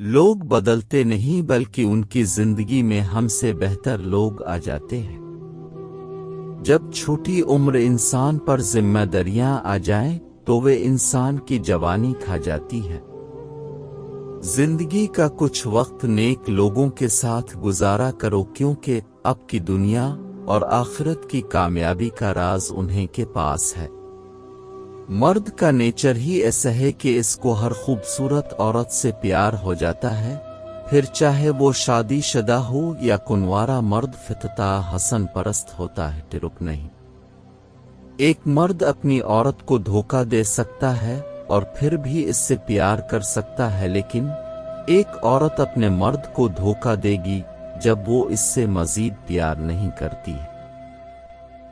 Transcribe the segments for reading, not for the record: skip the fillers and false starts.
لوگ بدلتے نہیں بلکہ ان کی زندگی میں ہم سے بہتر لوگ آ جاتے ہیں۔ جب چھوٹی عمر انسان پر ذمہ داریاں آ جائیں تو وہ انسان کی جوانی کھا جاتی ہے۔ زندگی کا کچھ وقت نیک لوگوں کے ساتھ گزارا کرو، کیونکہ اب کی دنیا اور آخرت کی کامیابی کا راز انہیں کے پاس ہے۔ مرد کا نیچر ہی ایسا ہے کہ اس کو ہر خوبصورت عورت سے پیار ہو جاتا ہے، پھر چاہے وہ شادی شدہ ہو یا کنوارا مرد فطرتاً حسن پرست ہوتا ہے، ٹرک نہیں۔ ایک مرد اپنی عورت کو دھوکہ دے سکتا ہے اور پھر بھی اس سے پیار کر سکتا ہے، لیکن ایک عورت اپنے مرد کو دھوکہ دے گی جب وہ اس سے مزید پیار نہیں کرتی ہے۔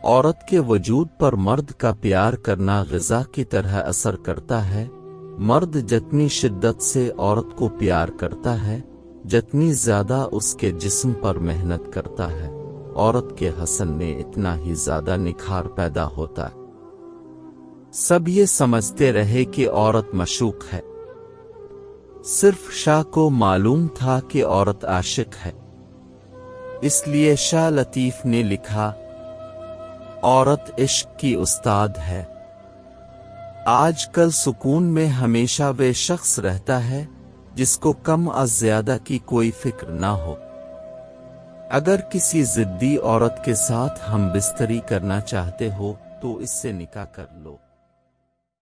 عورت کے وجود پر مرد کا پیار کرنا غذا کی طرح اثر کرتا ہے۔ مرد جتنی شدت سے عورت کو پیار کرتا ہے، جتنی زیادہ اس کے جسم پر محنت کرتا ہے، عورت کے حسن میں اتنا ہی زیادہ نکھار پیدا ہوتا ہے۔ سب یہ سمجھتے رہے کہ عورت معشوق ہے، صرف شاہ کو معلوم تھا کہ عورت عاشق ہے۔ اس لیے شاہ لطیف نے لکھا، عورت عشق کی استاد ہے۔ آج کل سکون میں ہمیشہ وہ شخص رہتا ہے جس کو کم از زیادہ کی کوئی فکر نہ ہو۔ اگر کسی ضدی عورت کے ساتھ ہم بستری کرنا چاہتے ہو تو اس سے نکاح کر لو۔